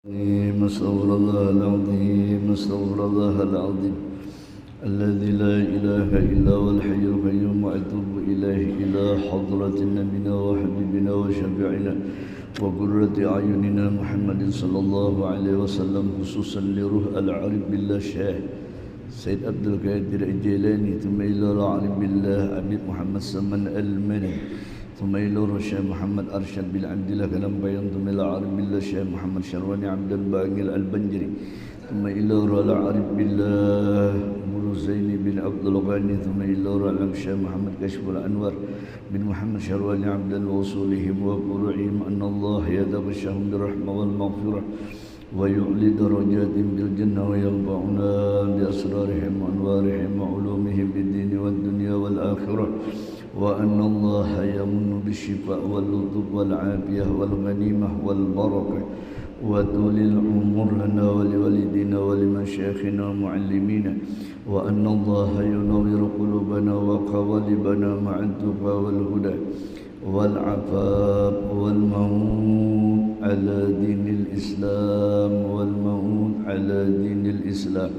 استغفر الله العظيم استغفر الله العظيم الذي لا إله إلا هو الحي القيوم وأتوب إليه إلى حضرة نبينا وحبيبنا وشفيعنا وقرة أعيننا محمد صلى الله عليه وسلم خصوصا لروح العارف بالله الشيخ سيد عبد القادر الجيلاني ثم إلى العارف بالله أبي محمد سمن المني ثم إلى الشيخ محمد أرشد بالعبد الله كلام بيان ثم إلى العارف بالله الشيخ محمد شرواني عبد الباقي البنجري ثم إلى العارف بالله زيني بن عبد الغني ثم إلى الشيخ محمد كشف الأنور بن محمد شرواني عبد وصولهم وفروعهم أن الله يتغشاهم بالرحمة والمغفرة ويعلي درجاتهم بالجنة وينفعنا بأسرارهم وأنوارهم وعلومهم بالدين والدنيا والآخرة وأن الله يمن بالشفاء واللطف والعافية والغنيمة والبركة وطول العمر لنا ولوالدينا ولمشايخنا ومعلمينا وأن الله ينور قلوبنا وقوالبنا مع التقى والهدى والعفاف والمعون على دين الإسلام والمعون على دين الإسلام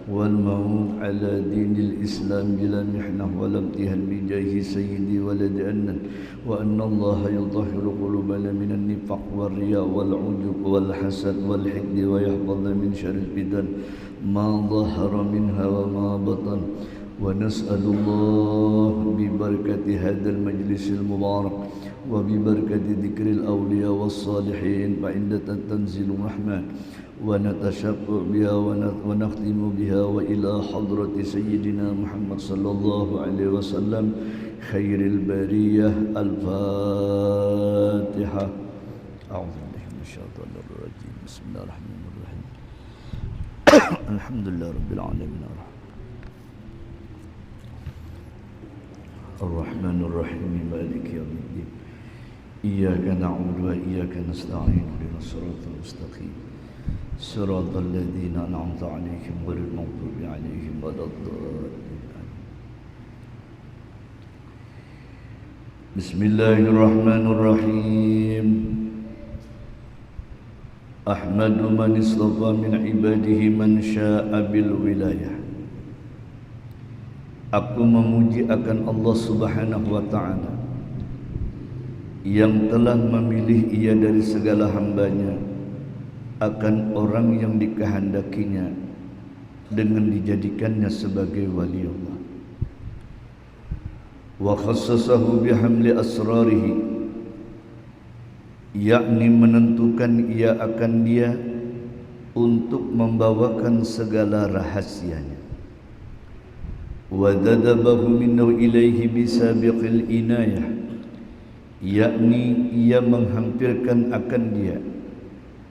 والمعون على دين الإسلام بلا محنة ولا امتهان بجاه سيدي ولد أنن وأن الله يطهر قلوبنا من النفاق والرياء والعجب والحسد والحقد ويحفظ من شر الفتن ما ظهر منها وما بطن ونسأل الله ببركة هذا المجلس المبارك وببركة ذكر الأولياء والصالحين فعند تنزل الرحمن ونتشفع بها ونختم بها وإلى حضرة سيدنا محمد صلى الله عليه وسلم خير البرية الفاتحة أعوذ بالله من الشيطان الرجيم بسم الله الرحمن الرحيم الحمد لله رب العالمين الرحمن الرحيم مالك يوم الدين إياك نعبد وإياك نستعين اهدنا الصراط المستقيم صراط الذين أنعمت عليهم غير المغضوب عليهم ولا الضالين بسم الله الرحمن الرحيم أحمد من اصطفى من عباده من شاء بالولاية. Aku memuji akan Allah Subhanahu wa Ta'ala yang telah memilih ia dari segala hambanya akan orang yang dikehendakinya dengan dijadikannya sebagai wali Allah. Wa khassasahu bihamli asrarihi, yakni menentukan ia akan dia untuk membawakan segala rahasianya. Wa dadabahu minhu ilaihi bisabiqil inayah, yakni ia menghampirkan akan dia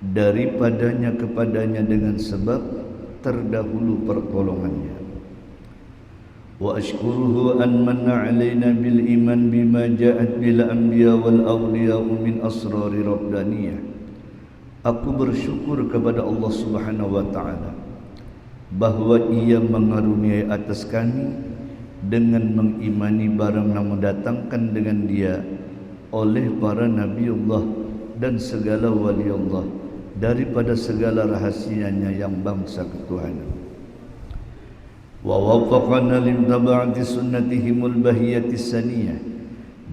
daripadanya kepadanya dengan sebab terdahulu pertolongannya. Wa ashkuruhu an manna alaina bil iman bima ja'at bil anbiya wal awliya min asrari rabbaniyah. Aku bersyukur kepada Allah Subhanahu wa Ta'ala bahwa ia mengaruniai atas kami dengan mengimani barang yang mendatangkan dengan dia oleh para nabiullah dan segala wali Allah daripada segala rahasianya yang bangsa ketuhanan. Wa waffaqana limtaba'ati sunnatihimul bahiyatis saniyah,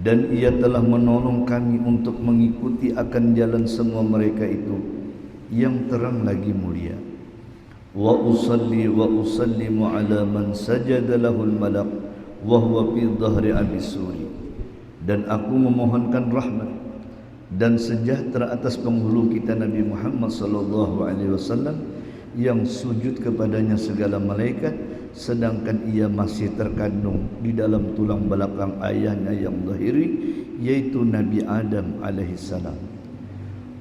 dan ia telah menolong kami untuk mengikuti akan jalan semua mereka itu yang terang lagi mulia. Wa usalli wa usallimu ala man sajada lahul malak wa huwa fi dhahri abisuri, dan aku memohonkan rahmat dan sejahtera atas penghulu kita Nabi Muhammad sallallahu alaihi wasallam yang sujud kepadanya segala malaikat sedangkan ia masih terkandung di dalam tulang belakang ayahnya yang zahiri yaitu Nabi Adam alaihi salam.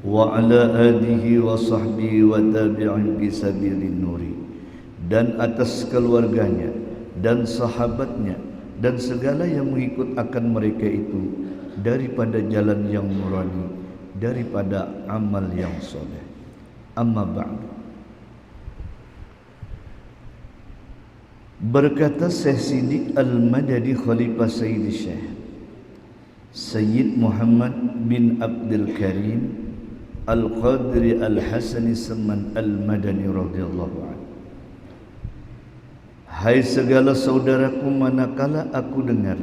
Wa ala alihi wa sahbihi wa tabi'in fi sabilin nuri, dan atas keluarganya dan sahabatnya dan segala yang mengikut akan mereka itu daripada jalan yang nurani, daripada amal yang soleh. Amma ba'du. Berkata Syekh Siddiq Al-Madadi Khalifah Sayyid Muhammad bin Abdul Karim Al-Qadri Al-Hasani Saman Al-Madani radhiyallahu anhu. Hai segala saudaraku, manakala aku dengar,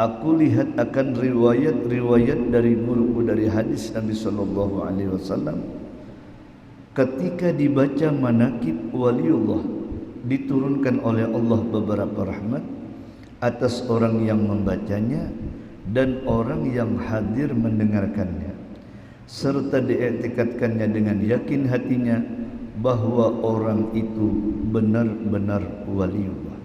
aku lihat akan riwayat-riwayat dari guruku dari hadis Nabi sallallahu alaihi wasallam, ketika dibaca manakib waliullah, diturunkan oleh Allah beberapa rahmat atas orang yang membacanya dan orang yang hadir mendengarkannya, serta diiktikadkannya dengan yakin hatinya bahwa orang itu benar-benar waliullah.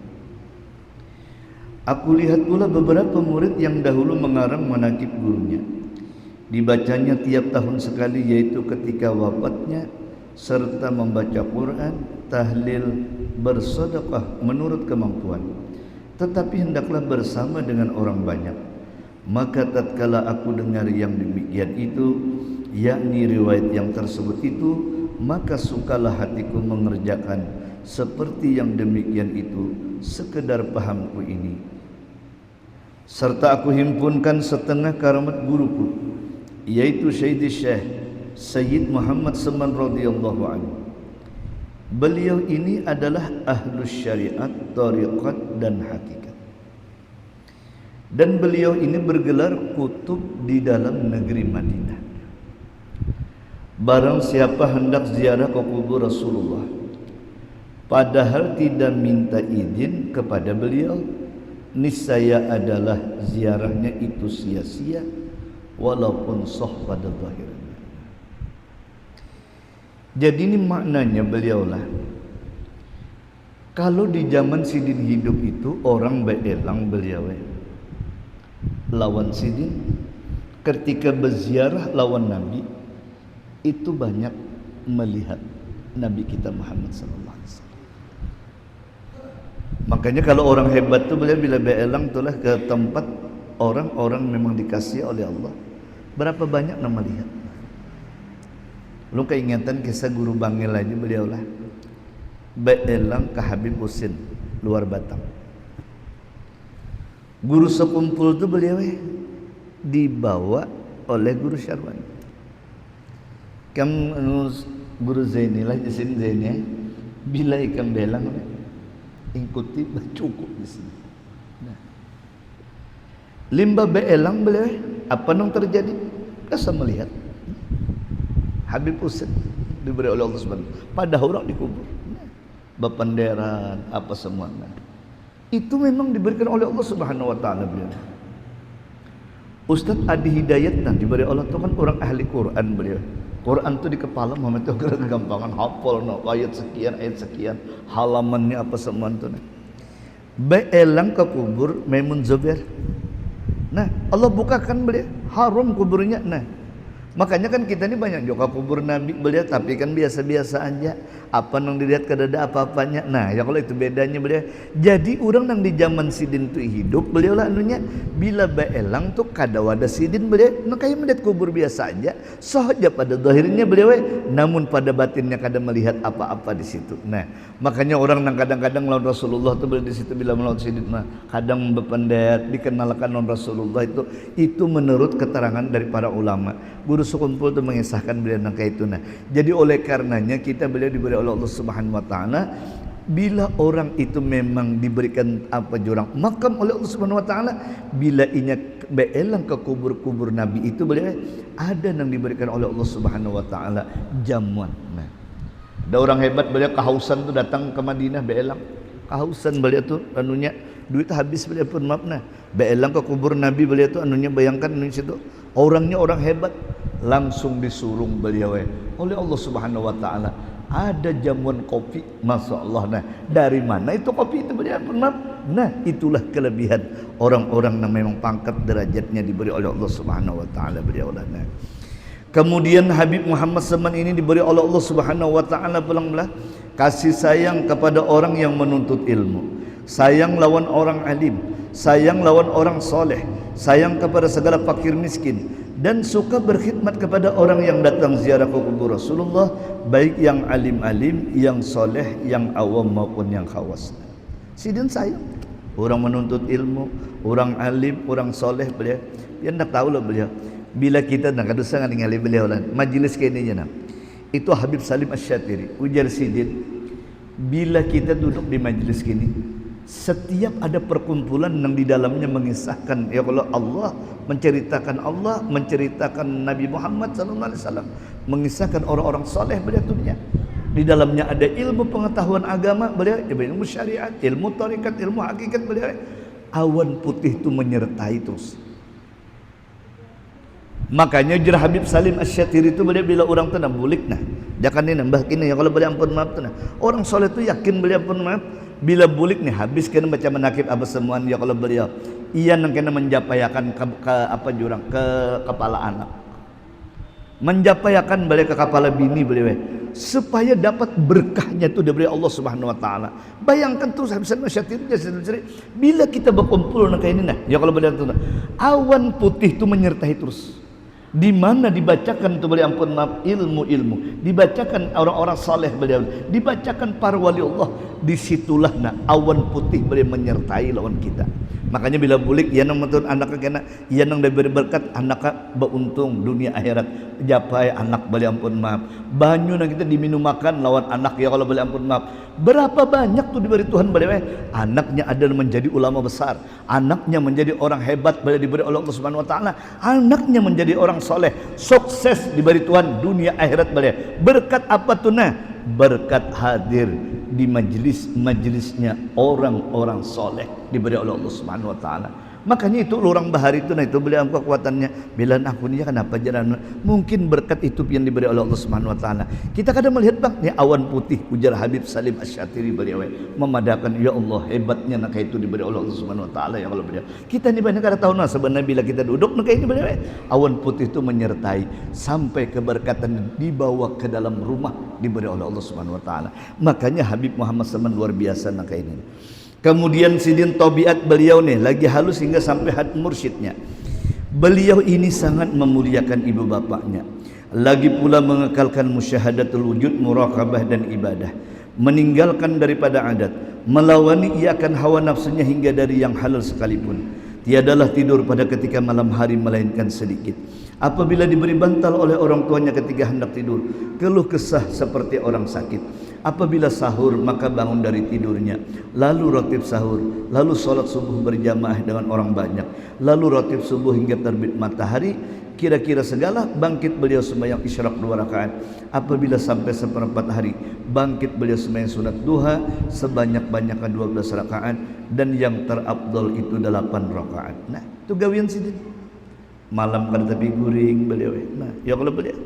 Aku lihat pula beberapa murid yang dahulu mengarang manakib gurunya, dibacanya tiap tahun sekali, yaitu ketika wafatnya, serta membaca Quran, tahlil, bersedekah menurut kemampuan, tetapi hendaklah bersama dengan orang banyak. Maka tatkala aku dengar yang demikian itu, yakni riwayat yang tersebut itu, maka sukalah hatiku mengerjakan seperti yang demikian itu, sekedar pahamku ini. Serta aku himpunkan setengah karamat guruku, yaitu Sayyid Muhammad Saman radhiyallahu anhu. Beliau ini adalah ahlus syariat, tariqat dan hakikat. Dan beliau ini bergelar kutub di dalam negeri Madinah. Barang siapa hendak ziarah ke kubur Rasulullah padahal tidak minta izin kepada beliau, niscaya adalah ziarahnya itu sia-sia walaupun sah pada zahirnya. Jadi ini maknanya beliaulah, kalau di zaman Sidin hidup itu orang beelang beliau lawan Sidin, ketika berziarah lawan Nabi itu banyak melihat Nabi kita Muhammad sallallahu alaihi wasallam. Makanya kalau orang hebat tu beliau bila beelang itulah ke tempat orang-orang memang dikasihi oleh Allah, berapa banyak nama lihat. Lu keingatan kisah guru Bangil aja beliau lah beelang ke Habib Husin luar Batam. Guru sekumpul tu beliau dibawa oleh guru Syarwani. Kamu guru Zaini lah di sini Zaini, bila ikan belang ikuti cukup di sini. Nah, limba beelang beliau apa yang terjadi? Kasa melihat Habib Husin diberi oleh Allah Subhanahu. Pada orang dikubur, bependeran apa semua. Nah, itu memang diberikan oleh Allah Subhanahu Wa Taala beliau. Ustaz Adi Hidayat diberi Allah itu kan orang ahli Quran beliau. Quran tu di kepala Muhammad itu kegampangan hafal ayat sekian halamannya apa semua tu. Beelang ke kubur Maimun Zubair. Nah, Allah bukakan beliau haram kuburnya. Nah, makanya kan kita ni banyak juga kubur Nabi beliau, tapi kan biasa-biasa aja. Apa nang dilihat kadada apa-apanya. Nah, ya kalau itu bedanya beliau. Jadi orang nang di zaman Sidin tu hidup beliau lah anunya, bila beelang tu kada wada Sidin beliau, nah kayak melihat kubur biasa aja. Sahaja pada zahirnya beliau, namun pada batinnya kada melihat apa-apa di situ. Nah, makanya orang nang kadang-kadang lawan Rasulullah tu beliau di situ bila melawan Sidin, nah kadang berpendet dikenalkan lawan Rasulullah itu menurut keterangan dari para ulama. Guru sekumpul tu mengisahkan beliau nang kayak itu. Nah, jadi oleh karenanya kita beliau diberi oleh Allah Subhanahu Wa Taala, bila orang itu memang diberikan apa jurang makam oleh Allah Subhanahu Wa Taala, bila inya beelang ke kubur-kubur Nabi itu beliau ada yang diberikan oleh Allah Subhanahu Wa Taala jamuan. Nah, ada orang hebat beliau kehausan tu datang ke Madinah beelang, kehausan beliau tu anunya duit habis beliau pun maaf nah beelang ke kubur Nabi beliau tu anunya bayangkan di situ orangnya orang hebat, langsung disurung beliau oleh Allah Subhanahu Wa Taala. Ada jamuan kopi, masya Allah. Nah, dari mana itu kopi itu beliau pernah? Nah, itulah kelebihan orang-orang yang memang pangkat derajatnya diberi oleh Allah Subhanahu Wa Taala beliau lah. Nah, kemudian Habib Muhammad Saman ini diberi oleh Allah Subhanahu Wa Taala pulang-pulang kasih sayang kepada orang yang menuntut ilmu, sayang lawan orang alim, sayang lawan orang soleh, sayang kepada segala fakir miskin, dan suka berkhidmat kepada orang yang datang ziarah ke kubur Rasulullah, baik yang alim-alim, yang soleh, yang awam maupun yang khawas. Sidin sayang orang menuntut ilmu, orang alim, orang soleh beliau. Dia hendak tahu lah beliau. bila kita nak kadusa ningali beliau lah majlis kene nya nah. Itu Habib Salim Asy-Syatiri ujar Sidin, bila kita duduk di majlis kini, setiap ada perkumpulan yang di dalamnya mengisahkan ya kalau Allah, menceritakan Nabi Muhammad sallallahu alaihi wasallam, mengisahkan orang-orang soleh beliau dunia. Di dalamnya ada ilmu pengetahuan agama beliau, ilmu syariat, ilmu tarekat, ilmu hakikat beliau. Awan putih itu menyertai terus. Makanya jar Habib Salim Asy-Syatiri itu beliau bila orang tu nak bulik nah, jangan ni nambah kini ya kalau beliau ampun maaf tu nah. Orang soleh tu yakin beliau ampun maaf. Bila bulik ni habis kena baca menakib apa semuanya ya kalau beliau ia nang kena menjapayakan ke apa jurang ke kepala anak, menjapayakan balik ke kepala bini beliau supaya dapat berkahnya itu dari Allah Subhanahu wa taala. Bayangkan terus Habib Salim Asy-Syatiri bila kita berkumpul nak ini nah ya kalau beliau tu nah, awan putih tu menyertai terus. Di mana dibacakan tu beliau ampun maaf ilmu-ilmu, dibacakan orang-orang saleh beliau, dibacakan para wali Allah, disitulah nak awan putih beliau menyertai lawan kita. Makanya bila bulik ia nang metun anak kena ia nang diberi berkat anak beruntung dunia akhirat japai anak beliau ampun maaf banyu nang kita diminum makan lawan anak ya kalau beliau ampun maaf berapa banyak tu diberi Tuhan beliau anaknya ada menjadi ulama besar, anaknya menjadi orang hebat beliau diberi oleh Allah Subhanahu wa taala, anaknya menjadi orang soleh sukses diberi Tuhan dunia akhirat beliau. Berkat apa tu nah? Berkat hadir di majlisnya orang-orang soleh diberi oleh Allah Subhanahu wa taala. Makanya itu orang bahari itu nah itu beliau kekuatannya bila aku ni kenapa jalan mungkin berkat itu yang diberi oleh Allah Subhanahu wa taala. Kita kadang melihat bang ni awan putih ujar Habib Salim Asy-Syatiri beliau memadakan ya Allah hebatnya nak itu diberi oleh Allah Subhanahu wa taala ya kalau beliau. Kita ni banyak kada tahu nah sebenarnya bila kita duduk nak ini beliau awan putih itu menyertai sampai keberkatan dibawa ke dalam rumah diberi oleh Allah Subhanahu wa taala. Makanya Habib Muhammad SAW luar biasa nak ini. Kemudian sidin tabiat beliau nih lagi halus hingga sampai had mursyidnya. Beliau ini sangat memuliakan ibu bapaknya. Lagi pula mengekalkan musyahadatul wujud, muraqabah dan ibadah. Meninggalkan daripada adat, melawani ia akan hawa nafsunya hingga dari yang halal sekalipun. Tiadalah tidur pada ketika malam hari melainkan sedikit. Apabila diberi bantal oleh orang tuanya ketika hendak tidur, keluh kesah seperti orang sakit. Apabila sahur maka bangun dari tidurnya, lalu rotib sahur, lalu solat subuh berjamaah dengan orang banyak, lalu rotib subuh hingga terbit matahari. Kira-kira segala bangkit beliau sembahyang isyraq 2 rakaat. Apabila sampai seperempat hari bangkit beliau sembahyang sunat duha sebanyak-banyaknya 12 rakaat dan yang terafdal itu 8 rakaat. Nah, itu gawian sidin. Malam kada tapi guring beliau. Nah, ya kalau beliau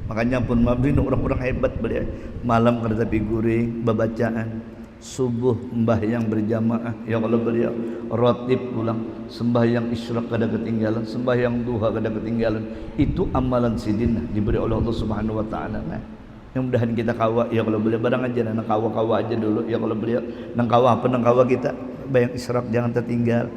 makanya pun mabrin orang-orang hebat beliau. Malam kada tapi guring babacaan, subuh sembahyang berjamaah ya kalau beliau, rotib pulang, sembahyang isyraq kada ketinggalan, sembahyang duha kada ketinggalan. Itu amalan sidin diberi oleh Allah Subhanahu wa taala. Nah, mudah-mudahan kita kawa ya kalau beliau barang aja nang kawa-kawa aja dulu ya kalau beliau nang kawa apa nang kawa kita bayang isyraq jangan tertinggal,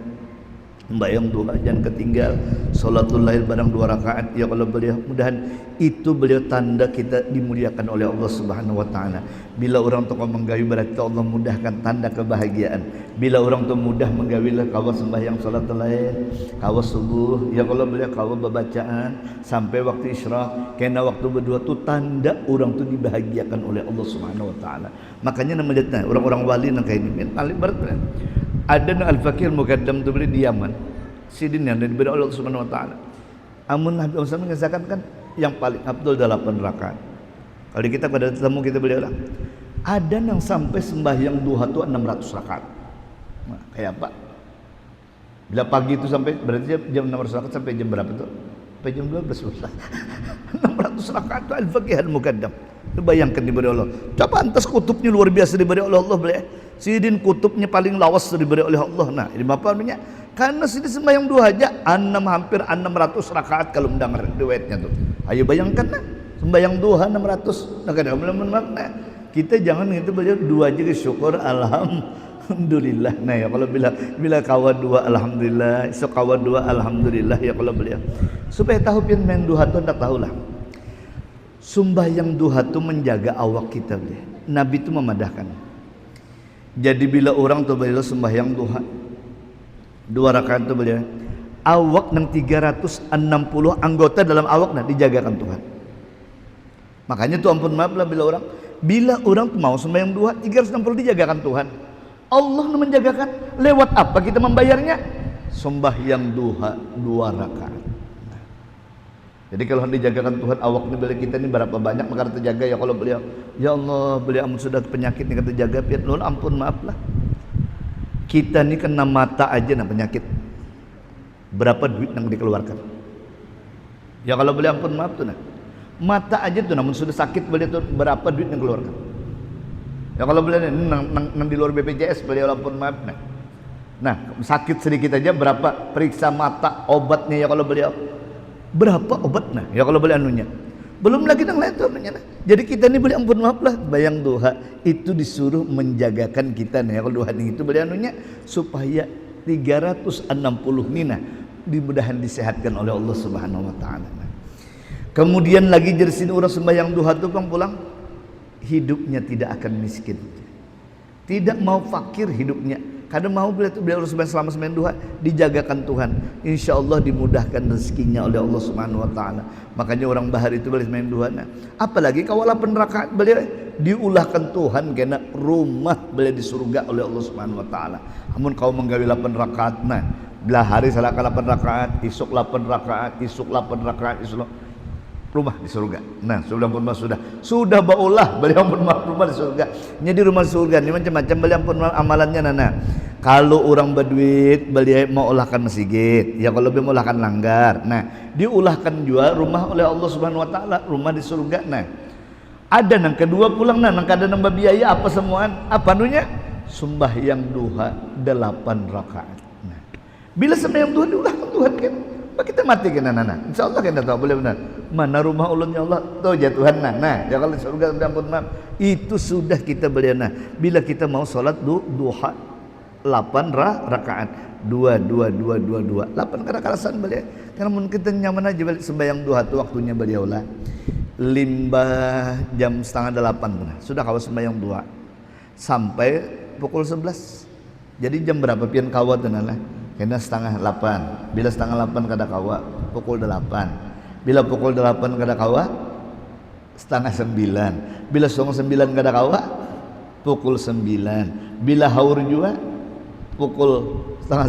sembahyang duha jangan ketinggal, salatul lail barang 2 rakaat ya kalau beliau. Mudahan itu beliau tanda kita dimuliakan oleh Allah Subhanahu wa taala. Bila orang tu menggawi berarti Allah mudahkan tanda kebahagiaan. Bila orang tu mudah menggawilah kawa sembahyang salatul lail, kawa subuh ya kalau beliau kawa bacaan sampai waktu isyraq kena waktu berdua tu tanda orang tu dibahagiakan oleh Allah Subhanahu wa taala. Makanya nama lihatnya orang-orang wali nang kayak ini berat. Ada nang Al-Fakir Muqaddam tu beli di Yaman. Sidin yang diberi oleh Allah Subhanahu wa taala. Amun Nabi Muhammad mengesahkan kan yang paling afdal 8 rakaat. Kalau kita pada temu kita beliau lah. Ada yang sampai sembahyang duha tu 600 rakaat. Nah, kayak apa? Bila pagi itu sampai berarti jam 600 rakaat sampai jam berapa tu? Sampai jam 12 lah. 600 rakaat tu Al-Fakir Muqaddam. Bayangkan diberi Allah. Coba antas kutubnya luar biasa diberi oleh Allah beliau. Sidin kutubnya paling lawas diberi oleh Allah. Nah, ini apa namanya? Karena sidin sembahyang duha aja hampir 600 rakaat kalau mendengar riwayatnya tuh. Ayo bayangkan nah, sembahyang duha 600. Nah, kadang-kadang nah, kita jangan itu beliau dua aja syukur alhamdulillah. Nah, ya kalau bila kawa dua alhamdulillah, esok kawa dua alhamdulillah ya kalau beliau. Supaya tahu pian main duha tuh ndak tahulah. Sembahyang duha tu menjaga awak kita beliau. Nabi itu memadahkan. Jadi bila orang tu beliau sembahyang duha 2 rakaat tu beliau awak nang 360 anggota dalam awak nah dijagakan Tuhan. Makanya tuh ampun maaf lah bila orang mau sembahyang duha 360 dijagakan Tuhan. Allah menjagakan. Lewat apa kita membayarnya? Sembahyang duha 2 rakaat. Nah, jadi kalau dijagakan Tuhan awak ini beli kita ini berapa banyak maka terjaga ya kalau beliau. Ya Allah beliau ampun sudah penyakit ini kata jaga piat nun ampun maaf lah. Kita ini kena mata aja nah penyakit. Berapa duit yang dikeluarkan? Ya kalau beliau ampun maaf tuh nah. Mata aja tuh namun sudah sakit beliau tuh berapa duit yang keluarkan? Ya kalau beliau nang di luar BPJS beliau ampun maaf nah. Nah sakit sedikit aja berapa periksa mata obatnya ya kalau beliau berapa obatnya ya kalau beliau anunya belum lagi yang lain tuh anunya nah. Jadi kita ini beliau ampun maaf lah bayang duha itu disuruh menjagakan kita nih ya kalau duha itu beliau anunya supaya 360 nina dimudahan disehatkan oleh Allah Subhanahu wa taala. Kemudian lagi jadi sini orang sembahyang duha tuh pulang hidupnya tidak akan miskin, tidak mau fakir hidupnya. Kadang mau beliau sembahyang selama sembahyang duha dijagakan Tuhan, insya Allah dimudahkan rezekinya oleh Allah Subhanahu Wa Taala. Makanya orang bahar itu beliau sembahyang duha. Nah, apalagi kawalah penerakaan beliau diulahkan Tuhan karena rumah beliau di surga oleh Allah Subhanahu Wa Taala. Namun kau menggawi 8 rakaat, nah belah hari salah 8 rakaat, isuk 8 rakaat, isuk 8 rakaat, isuk rumah di surga. Nah, sudah baulah beliau pun rumah di surga. Jadi rumah surga ini macam-macam beliau pun amalannya nana. Kalau orang berduit beliau mau olahkan masjid, ya kalau beliau mau olahkan langgar. Nah, diulahkan juga rumah oleh Allah Subhanahu wa taala, rumah di surga. Nah, ada nang kedua pulang nang kada nambah biaya apa semuaan? Apa nunya? Sembahyang duha 8 rakaat. Nah, bila sembahyang duha diulahkan Tuhan kan kita mati kena nana, insya Allah kita tahu boleh benar. Mana rumah ulun ya Allah, tahu jatuhan nah ya kalau surga ampun maaf itu sudah kita beli nah. Bila kita mau sholat duha 8 rakaat 2 8 rakaat beliau. Karena mungkin kita nyaman aja balik sembahyang duha tu waktunya beliau lah. Limbah jam setengah 8 benar. Sudah kalau sembahyang duha sampai pukul 11. Jadi jam berapa pian kawat lah? Kena setengah 8. Bila setengah 8 kada kawa pukul 8. Bila pukul 8 kada kawa setengah 9. Bila setengah 9 kada kawa pukul 9. Bila haur juga pukul setengah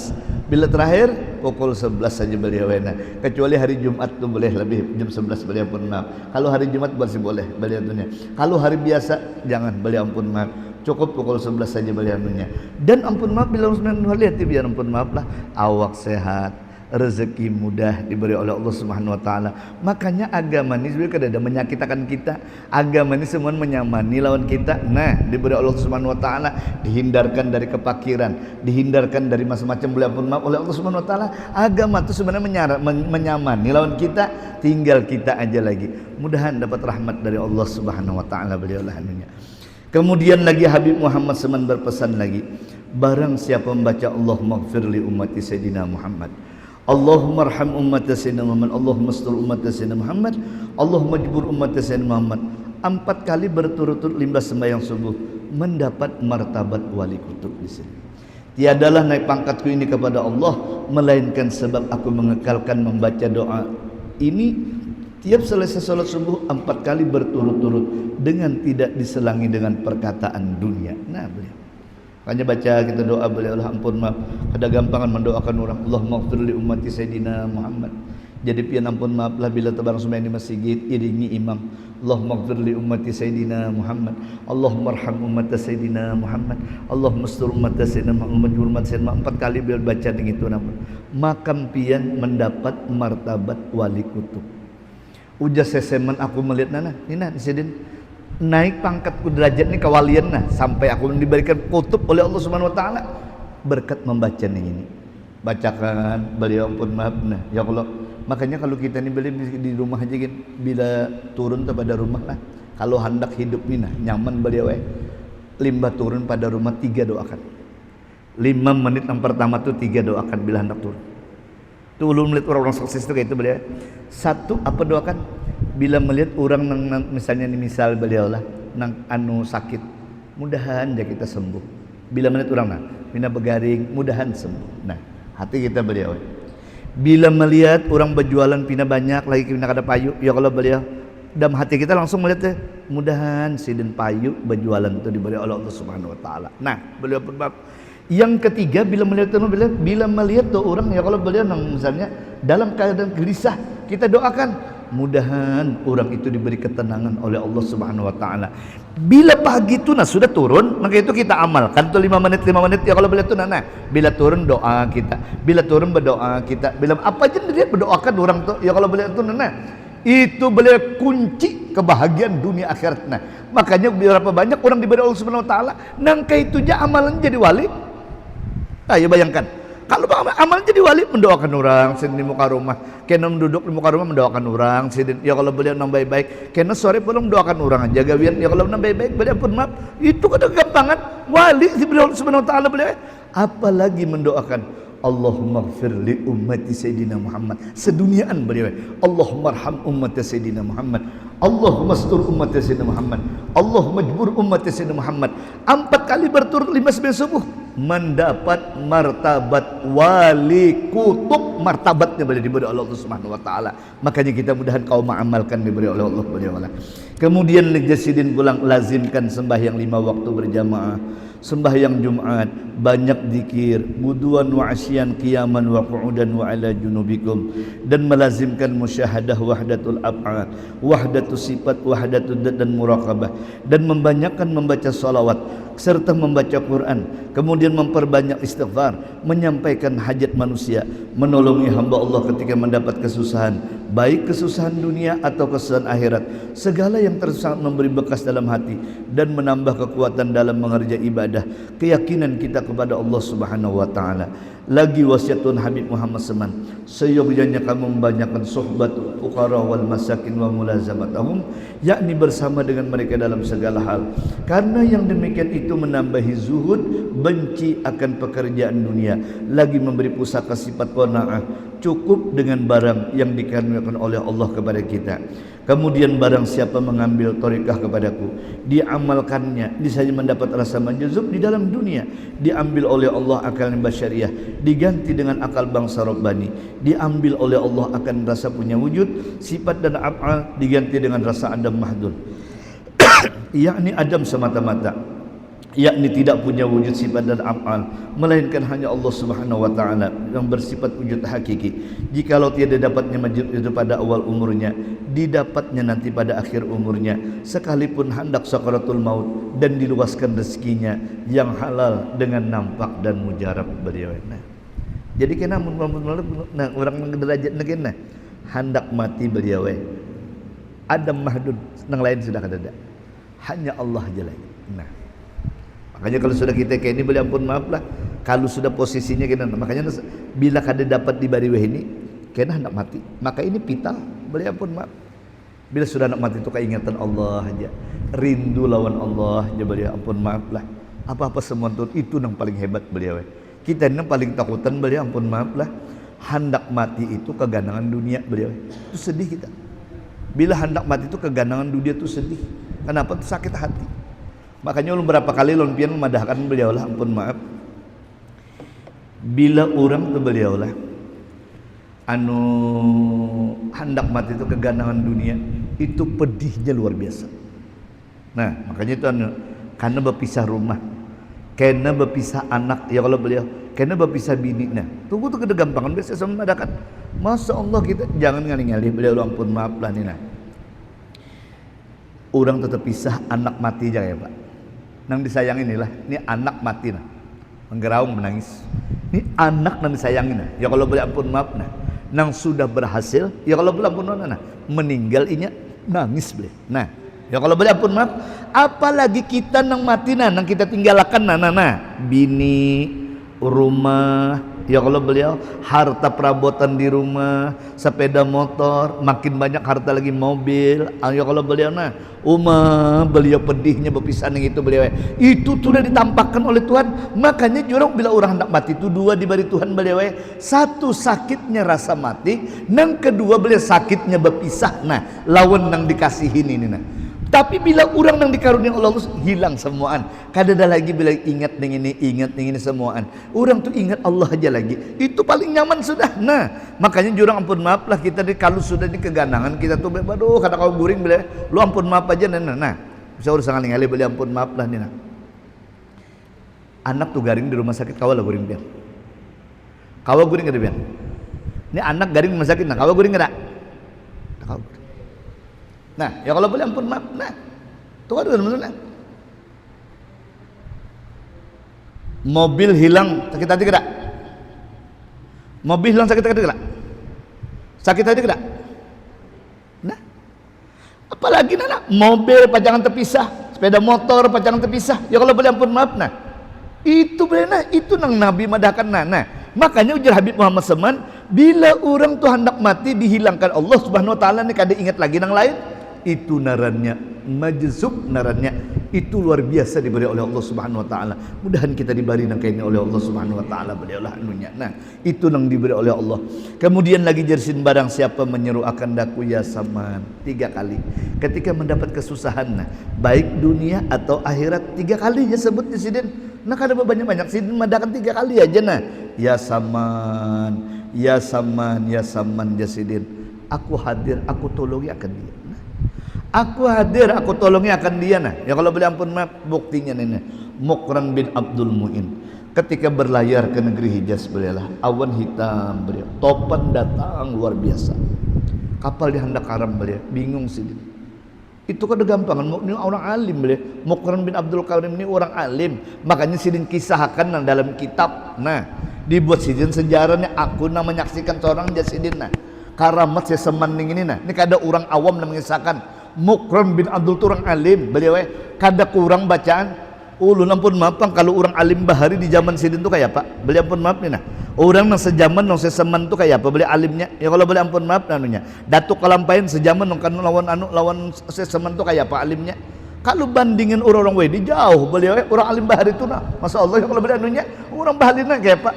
11. Bila terakhir pukul 11 saja beliau wena. Kecuali hari Jumat tu boleh lebih jam 11 beliau pun maaf. Kalau hari Jumat masih boleh beliau tunya. Kalau hari biasa jangan beliau ampun maaf. Cukup pukul 11 saja beliau anunya. Dan ampun maaf bila Rasulullah lihat biar ampun maaf lah awak sehat, rezeki mudah diberi oleh Allah Subhanahu wa taala. Makanya agama ini sebenarnya kada ada menyakitkan kita. Agama ini semua menyamani lawan kita. Nah, diberi Allah Subhanahu wa taala dihindarkan dari kepakiran, dihindarkan dari macam-macam beliau ampun maaf oleh Allah Subhanahu wa taala. Agama itu sebenarnya menyamani lawan kita, tinggal kita aja lagi. Mudahan dapat rahmat dari Allah Subhanahu wa taala beliau lah anunya. Kemudian lagi Habib Muhammad SAW berpesan lagi, barang siapa membaca Allahumma ighfir li ummati Sayyidina Muhammad, Allahumma arham ummati Sayyidina Muhammad, Allahumma astur ummati Sayyidina Muhammad, Allahumma jbur ummati Sayyidina Muhammad, 4 kali berturut-turut limbah sembahyang subuh mendapat martabat wali kutub di sini. Tiadalah naik pangkatku ini kepada Allah melainkan sebab aku mengekalkan membaca doa ini tiap selesai salat subuh 4 kali berturut-turut dengan tidak diselangi dengan perkataan dunia. Nah beliau hanya baca kita doa beliau Allah ampun maaf ada gampangan mendoakan orang Allahumma ighfir li ummati Sayyidina Muhammad. Jadi pian ampun maaf lah bila tebarang sembahyang di masjid iringi imam Allahumma ighfir li ummati Sayyidina Muhammad, Allahumma arham ummati Sayyidina Muhammad, Allahumma astur ummati Sayyidina Muhammad, ummati Sayyidina Muhammad. 4 kali beliau baca dengan itu makam pian mendapat martabat wali kutub. Ujas seseman aku melihat nana nina sidin naik pangkatku derajat ni kawalian nah sampai aku diberikan kutub oleh Allah Subhanahu wa taala berkat membaca ini. Bacakan beliau pun maaf nah ya Allah. Makanya kalau kita ni beli di rumah aja kan bila turun kepada rumah lah kalau hendak hidup ni nah nyaman beliau limbah turun pada rumah 3 doakan. 5 menit yang pertama tu 3 doakan bila hendak turun. Tu ulun melihat orang-orang sukses itu kayak itu beliau. 1 apa doakan bila melihat orang misalnya ni misal beliau lah nang anu sakit mudahan aja kita sembuh. Bila melihat orang nah bina begaring mudahan sembuh. Nah hati kita beliau Bila melihat orang berjualan pina banyak lagi pina kada payu, ya kalau beliau dalam hati kita langsung melihat mudahan sidin payu berjualan itu diberi oleh Allah Subhanahu wa taala. Nah, beliau berbab yang ketiga bila melihat tuh orang ya kalau beliau misalnya dalam keadaan gelisah, kita doakan mudahan orang itu diberi ketenangan oleh Allah Subhanahu wa taala. Bila pagi itu sudah turun, maka itu kita amalkan tuh 5 menit ya kalau beliau tuh bila turun doa kita, bila turun berdoa kita, bila apa aja dia berdoakan orang tuh ya kalau beliau tuh itu beliau kunci kebahagiaan dunia akhirat. Nah, makanya berapa banyak orang diberi Allah Subhanahu wa taala nangka itu aja amalan jadi wali. Ayo bayangkan, kalau amal jadi wali mendoakan orang sidin di muka rumah, kena duduk di muka rumah mendoakan orang sidin, ya kalau beliau nang baik-baik, kena sore pulang mendoakan orang aja gawian, ya kalau nang baik-baik beliau pun maaf, itu kan gampangan wali si beliau Subhanahu wa taala beliau, apalagi mendoakan Allahumma ighfir li ummati Sayyidina Muhammad seduniaan beliau, Allahumma arham ummati Sayyidina Muhammad, Allahumma astur ummati Sayyidina Muhammad, Allahumma jbur ummati Sayyidina Muhammad. 4 kali berturut 5 sembahyang subuh mendapat martabat wali kutub, martabatnya boleh diberi oleh Allah Subhanahu wa taala. Makanya kita mudahan kau mengamalkan diberi oleh Allah beliau. Kemudian Jasidin pulang lazimkan sembahyang 5 waktu berjamaah, sembahyang Jumat, banyak zikir, wuduan wa asyan, qiyaman wa qu'udan wa ala junubikum, dan melazimkan musyahadah wahdatul af'al, wahdatul sifat, wahdatul dat dan muraqabah, dan membanyakkan membaca salawat serta membaca Quran, kemudian memperbanyak istighfar, menyampaikan hajat manusia, menolongi hamba Allah ketika mendapat kesusahan, baik kesusahan dunia atau kesusahan akhirat, segala yang tersangkut memberi bekas dalam hati dan menambah kekuatan dalam mengerjakan ibadah, keyakinan kita kepada Allah Subhanahu wa taala. Lagi wasiatun Habib Muhammad Seman, seyogyanya kamu membanyakan sohbat fuqara wal masakin wa mulazamatahum, yakni bersama dengan mereka dalam segala hal, karena yang demikian itu menambahi zuhud, benci akan pekerjaan dunia, lagi memberi pusaka sifat qanaah, cukup dengan barang yang dikaruniakan oleh Allah kepada kita. Kemudian barang siapa mengambil thariqah kepadaku, diamalkannya, niscaya mendapat rasa majzub di dalam dunia, diambil oleh Allah akal basyariah, diganti dengan akal bangsa Rabbani, diambil oleh Allah akan rasa punya wujud, sifat dan af'al diganti dengan rasa adam mahdud yakni adam semata-mata, yakni tidak punya wujud sifat dan af'al, melainkan hanya Allah Subhanahu wa taala yang bersifat wujud hakiki. Jikalau tiada dapatnya wujud itu pada awal umurnya, didapatnya nanti pada akhir umurnya, sekalipun hendak sakaratul maut dan diluaskan rezekinya yang halal dengan nampak dan mujarab beliau. Jadi kena orang derajat negena hendak mati beliau adam mahdud, nang lain sudah kada ada, hanya Allah aja lagi. Makanya kalau sudah kita kayak ini beli ampun maaf lah, kalau sudah posisinya kena, makanya bila kada dapat di bariweh ini kena hendak mati, maka ini pita beli ampun maaf. Bila sudah hendak mati itu keingatan Allah aja, rindu lawan Allah aja beli ampun maaf lah. Apa-apa semua itu yang paling hebat beliau. Kita ini yang paling takutan beli ampun maaf lah, hendak mati itu keganangan dunia beliau. Itu sedih kita. Bila hendak mati itu keganangan dunia itu sedih. Kenapa? Itu sakit hati. Makanya ulun berapa kali ulun pian memadahkan beliau lah, ampun maaf. Bila orang tu beliau lah anu hendak mati itu keganangan dunia, itu pedihnya luar biasa. Nah, makanya itu karena berpisah rumah, karena berpisah anak, ya kalau beliau karena berpisah bini. Nah, tunggu tuh kedegampangan biasa sama memadahkan. Masya Allah kita jangan ngalih-ngalih beliau, ampun maaf lah nih. Nah, orang tetap pisah anak mati aja ya Pak. Nang disayangin inilah, ini anak mati nah, menggeraung menangis. Ini anak nang disayangin nah, ya kalau boleh ampun maaf nah, nang sudah berhasil, ya kalau boleh ampun maaf nah, meninggal inya nangis boleh. Nah, ya kalau boleh ampun maaf, apalagi kita nang mati nah, nang kita tinggalkan nah, bini, rumah, ya kalau beliau harta perabotan di rumah, sepeda motor, makin banyak harta lagi mobil, ya kalau beliau nah beliau pedihnya berpisah dengan itu beliau itu sudah ditampakkan oleh Tuhan. Makanya jurang bila orang hendak mati itu dua diberi Tuhan beliau, satu sakitnya rasa mati, yang kedua beliau sakitnya berpisah. Nah lawan nang dikasihin ini nah, Tapi bila orang yang dikarunia Allah hilang semuaan. Kadada lagi bila ingat dengan ini semuaan. Orang tuh ingat Allah aja lagi. Itu paling nyaman sudah. Nah, makanya jurang ampun maaf lah kita kalau sudah di keganangan kita tuh aduh kata kau guring bila lu ampun maaf aja nah. Bisa urusan ngali beli ampun maaf lah nih nah. Anak tuh garing di rumah sakit kawal guring biar. Kawal guring ada biar. Ini anak garing di rumah sakit nah kawal guring ada. Kawal guring. Nah, ya kalau boleh ampun maaf. Nah, tuh ada benar. Mobil hilang sakit hati tidak? Mobil hilang sakit hati tidak? Sakit hati tidak? Nah, apalagi nana mobil pajangan terpisah, sepeda motor pajangan terpisah. Ya kalau boleh ampun maaf. Nah, itu benar. Itu nang Nabi madahkan nah. Makanya ujar Habib Muhammad Seman, bila orang tuh hendak mati dihilangkan Allah Subhanahu Wa Taala nih kada ingat lagi nang lain. Itu narannya majzub, narannya itu luar biasa diberi oleh Allah Subhanahu Wa Taala. Mudahan kita diberi nang kaini oleh Allah Subhanahu Wa Taala beliaulah anunya. Nah, itu nang diberi oleh Allah. Kemudian lagi jersin barang siapa menyeru akan daku ya saman 3 kali. Ketika mendapat kesusahan nah, baik dunia atau akhirat 3 kali ya sebut di sini. Nah, kada banyak-banyak sini madakan 3 kali aja nah. Ya saman, ya saman, ya saman jasidin. Aku hadir, aku tolongi akan dia. Aku hadir, aku tolongi akan dia nah. Ya kalau boleh ampun maaf, buktinya nih Muqran bin Abdul Mu'in ketika berlayar ke negeri Hijaz beliaulah awan hitam beliau, topan datang luar biasa. Kapal dihendak karam beliau, bingung sih. Itu kan gampangan, ini orang alim beliau. Muqran bin Abdul Karim ini orang alim. Makanya sidin kisahkan dalam kitab. Nah, dibuat sidin sejarahnya aku menyaksikan seorang jasidin nah. Karamat saya semaning ini nah. Ini kada orang awam yang mengisahkan. Muqran bin Abdul tu orang alim beliau kada kurang bacaan ulun ampun maaf kalau orang alim bahari di zaman sidin tu kayak apa beliau ampun maaf nih nah orang yang sejaman yang seseman tu kayak apa beliau alimnya ya kalau beliau ampun maaf nanunya datuk kalampain sejaman yang kan lawan seseman tu kayak apa alimnya kalau bandingin orang-orang wedi jauh beliau orang alim bahari tu nah masya Allah ya kalau beliau anunya orang bahari nah kayak apa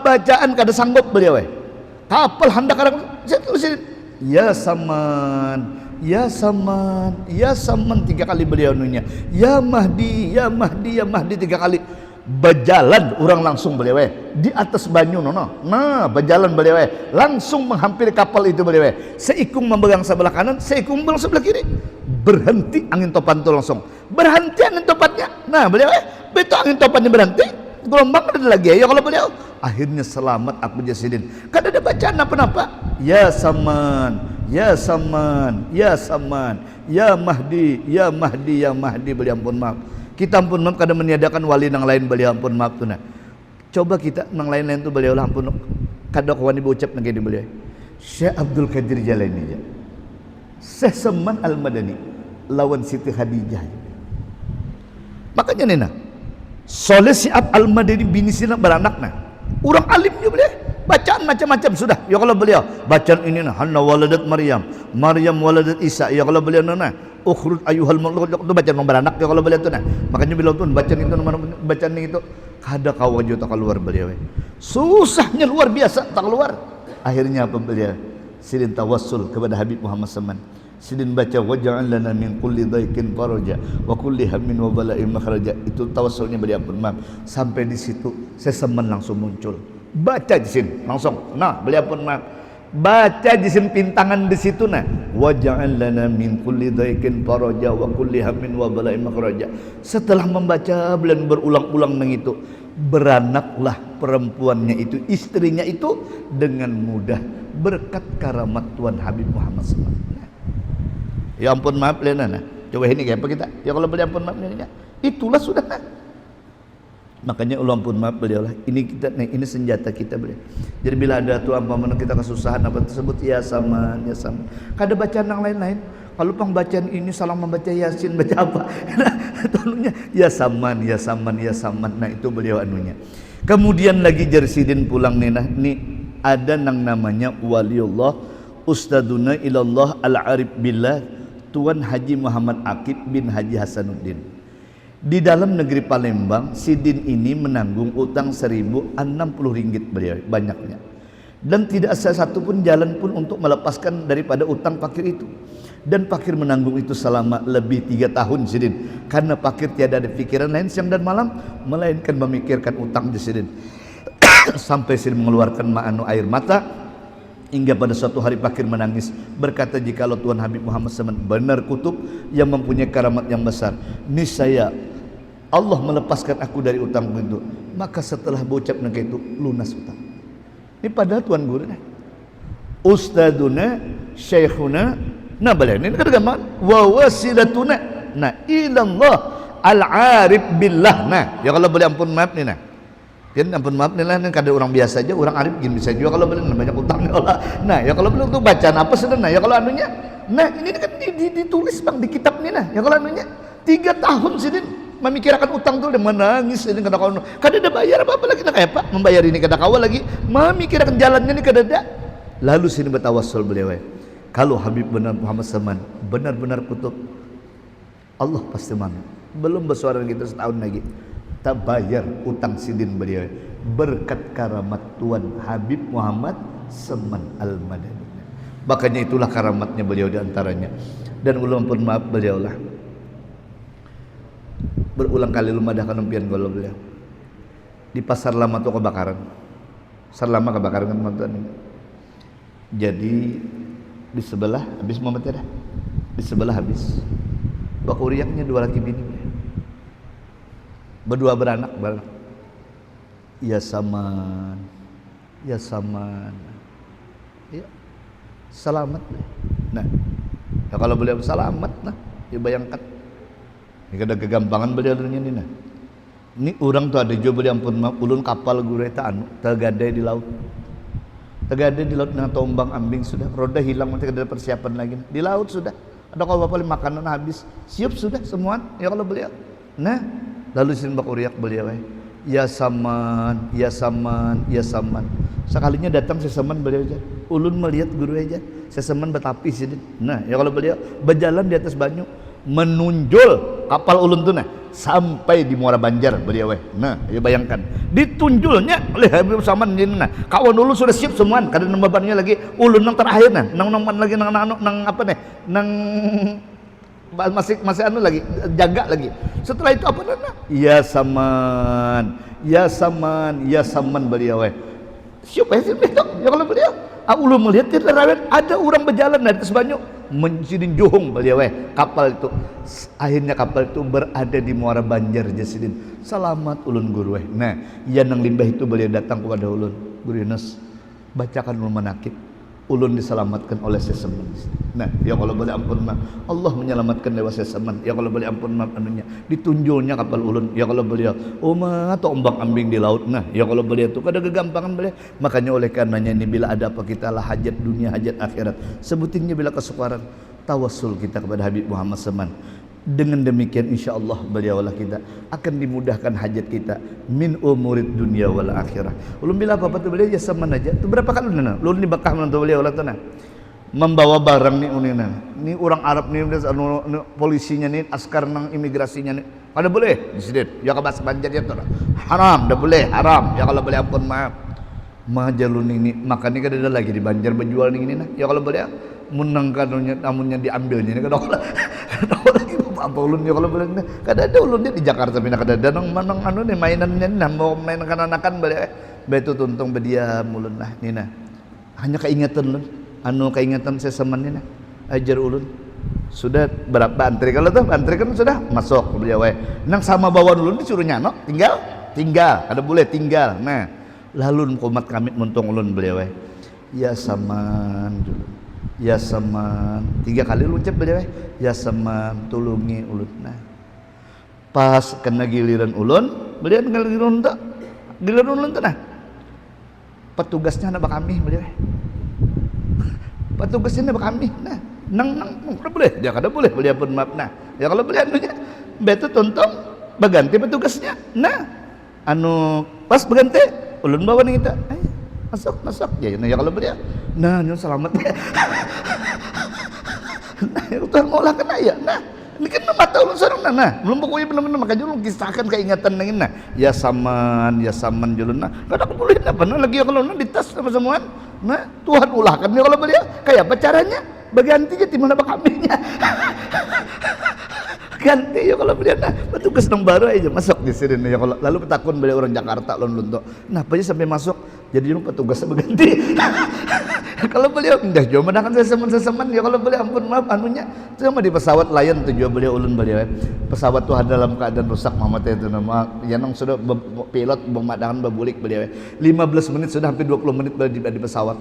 bacaan kada sanggup beliau kapal hendak kadang ya saman ya saman, ya saman 3 kali beliau nunya. Ya Mahdi, ya Mahdi, ya Mahdi 3 kali. Berjalan orang langsung beliau di atas banyu nono. Nah, berjalan beliau langsung menghampiri kapal itu beliau. Seikung memegang sebelah kanan, seikung memegang sebelah kiri. Berhenti angin topan itu langsung. Berhenti angin topannya. Nah, beliau betul angin topannya berhenti. Gelombang ada lagi ya kalau beliau. Akhirnya selamat aku jasidin. Kan ada bacaan apa-apa. Ya saman, ya saman, ya saman, ya Mahdi, ya Mahdi, ya Mahdi beliau ampun maaf. Kita ampun maaf kadang meniadakan wali nang lain beliau ampun maaf tuh nah. Coba kita nang lain-lain tuh beliau lah ampun kadang wani berucap nang di beliau. Syekh Abdul Qadir Jalani aja. Syekh Seman Al-Madani lawan Siti Khadijah. Makanya nih nah. Soleh Siap Al-Madani bini sina beranak nah. Orang alimnya beliau bacaan macam-macam sudah ya kalau beliau bacaan ini nah Hanna waladat Maryam, Maryam waladat Isa ya kalau beliau nah ukhruj ayyuhal maulud itu bacaan beranak ya kalau beliau tuh nah makanya beliau tuh bacaan itu bacaan itu kada kawaju tak keluar beliau susahnya luar biasa tak keluar akhirnya apa beliau sidin tawassul kepada Habib Muhammad Saman sidin baca waj'al lana min kulli dhaikin faraja wa kulli hammin wa bala'in makhraja itu tawassulnya beliau pun maaf sampai di situ sesemen langsung muncul baca di sini langsung nah beliau pun maaf baca di sini pintangan di situ nah waj'al lana min kulli dhaikin faraja wa kulli hammin wa bala'in makhraja setelah membaca beliau berulang-ulang nang itu beranaklah perempuannya itu istrinya itu dengan mudah berkat karamat Tuan Habib Muhammad SAW. Ya ampun maaf Lena, coba ini kayak apa kita? Ya kalau beliau ampun maaf Lena, itulah sudah. Makanya Allah ampun maaf beliau lah. Ini kita, ini senjata kita beliau. Jadi bila ada tuan paman kita kesusahan apa tersebut ya sama, ya sama. Kada bacaan yang lain-lain. Kalau pang bacaan ini salah membaca Yasin baca apa? Tolongnya ya saman, ya saman, ya saman. Nah itu beliau anunya. Kemudian lagi Jersidin pulang nih, nah ini ada yang namanya waliullah Ustaduna ilallah al-arif billah Tuan Haji Muhammad Aqib bin Haji Hasanuddin. Di dalam negeri Palembang, Sidin ini menanggung utang 1.060 ringgit beliau, banyaknya. dan tidak ada satu pun jalan pun untuk melepaskan daripada utang fakir itu. Dan fakir menanggung itu selama lebih 3 tahun sidin, karena fakir tiada ada pikiran lain siang dan malam melainkan memikirkan utang di sidin. Sampai sidin mengeluarkan air mata, hingga pada suatu hari fakir menangis berkata, jikalau Tuhan Habib Muhammad SAW benar kutub yang mempunyai karamat yang besar, niscaya Allah melepaskan aku dari utang itu. Maka setelah berucap itu lunas utang. Ini padahal Tuan Guru Ustaduna Syekhuna beliau ini kan wa wasilatuna ilallah al-arif billah. Ya kalau boleh ampun maaf nih kan ampun maaf nih lah, kada orang biasa aja, orang arif gini bisa juga kalau boleh banyak utang Allah. Ya kalau boleh untuk bacaan apa sederhana ya kalau anunya. Ini kan ditulis Bang di kitab nih ya kalau anunya 3 tahun sini memikirkan utang tuh, dia menangis ini kada ada bayar apa lagi kayak Pak membayar ini kada kawal lagi memikirkan jalannya ini kada ada. Lalu sini bertawassul beliau, kalau Habib benar Muhammad Saman benar-benar kutub, Allah pasti mana. Belum bersuara kita setahun lagi tak bayar utang sidin beliau berkat karamat Tuan Habib Muhammad Saman Al-Madani. Makanya itulah karamatnya beliau diantaranya. Dan ulang pun maaf beliau lah berulang kali lumadahkan umpian golo beliau di pasar lama tuh kebakaran. Pasar lama kebakaran kan teman-teman. Jadi di sebelah habis Muhammad ya dah. Di sebelah habis. Bakuriaknya 2 laki bini. Berdua beranak. Ya saman. Ya saman. Ya. Selamat. Ya kalau beliau selamat ya bayangkan. Ini kada kegampangan beliau ini Ini orang tuh ada juga beliau ampun maaf ulun kapal guru eta tergadai di laut. Tergadai di laut dengan tombang ambing sudah, roda hilang, nanti ada persiapan lagi di laut sudah. Ada kalau bapak makanan habis, siap sudah semua. Ya kalau beliau. Lalu sin bakuriak beliau, ya saman, ya saman, ya saman. Sekalinya datang sesaman beliau aja. Ulun melihat guru aja, sesaman betapi sini. Ya kalau beliau berjalan di atas banyu, menunjul kapal ulun tuh sampai di Muara Banjar beliau ya bayangkan ditunjulnya oleh Habib Saman ini kawan ulun sudah siap semua kada nembabannya lagi ulun nang terakhir nang lagi nang apa nih nang masih anu lagi jaga lagi. Setelah itu apa ya saman ya saman ya saman beliau siapa sih itu ya kalau beliau ulun melihat ada orang berjalan dari atas banyu mencidin johong beliau kapal itu. Akhirnya kapal itu berada di Muara Banjar jasidin. Selamat ulun guru ya nang limbah itu beliau datang kepada ulun, Guru Yunus bacakan ulun manakib. Ulun diselamatkan oleh seseman. Ya kalau boleh ampun maaf, Allah menyelamatkan lewat seseman. Ya kalau boleh ampun maaf anunya ditunjulnya kapal ulun. Ya kalau beliau atau ombak ambing di laut. Ya kalau beliau itu kada kegampangan beliau. Makanya oleh karenanya ini bila ada apa kita lah hajat dunia hajat akhirat, sebutinnya bila kesukaran tawassul kita kepada Habib Muhammad Saman. Dengan demikian insyaallah beliaulah kita akan dimudahkan hajat kita min umurid dunia wal akhirah. Ulun bila apa tu beliau ya Saman aja. Tu berapa kali ulun di Mekah menantu beliau lah tu membawa barang nih unina. Ni orang Arab ni polisinya nih askar nang imigrasinya nih. Kada boleh di sini. Ya ke bahasa Banjar ya tu. Haram, dah boleh haram. Ya kalau boleh ampun maaf. Majalun ini makanya kada ada lagi di Banjar berjual nih ini Ya kalau boleh menang kanunya namunnya diambilnya ini kada lagi apa ulun ya kalau boleh kada ada ulun di Jakarta pindah kada ada nang anu nih mainannya mau main kanak-kanakan balik betu tuntung berdiam ulun nina hanya keingatan ulun keingatan seseman nina ajar ulun sudah berapa antri kalau tuh antri kan sudah masuk beliau nang sama bawaan ulun disuruh nyano tinggal kada boleh tinggal lalu komat kamit muntung ulun beliau ya saman dulu ya saman 3 kali ucap beliau ya saman tulungi ulun pas kena giliran ulun beliau giliran ulun tuh petugasnya nak kami beliau petugasnya nak kami nang kada boleh dia kada boleh beliau pun maaf ya kalau beliau anunya betul tontong berganti petugasnya pas berganti ulun bawa nih kita masuk ya kalau beliau nyun selamat utang ngolah kena ya ini kan mata ulun sareng belum pokoknya benar-benar makanya ulun kisahkan keingatan nang ya saman julun kada boleh lagi kalau di tas sama semua Nah, Tuhan ulahkan ya kalau beliau. Kayak apa caranya? Bergantinya di mana kambingnya? Ganti ya kalau beliau. Nah, petugas nang baru aja masuk di sini ya kalau lalu petakun beliau orang Jakarta lonto. Nah, apa aja sampai masuk jadi petugas berganti. Kalau beliau dah jauh menangkan seseman ya kalau beliau ampun maaf anunya cuma di pesawat Lion tujuan beliau ulun beliau pesawat tuh dalam keadaan rusak Muhammad itu nama ya nang sudah pilot memadamkan babulik beliau 15 menit sudah hampir 20 menit di pesawat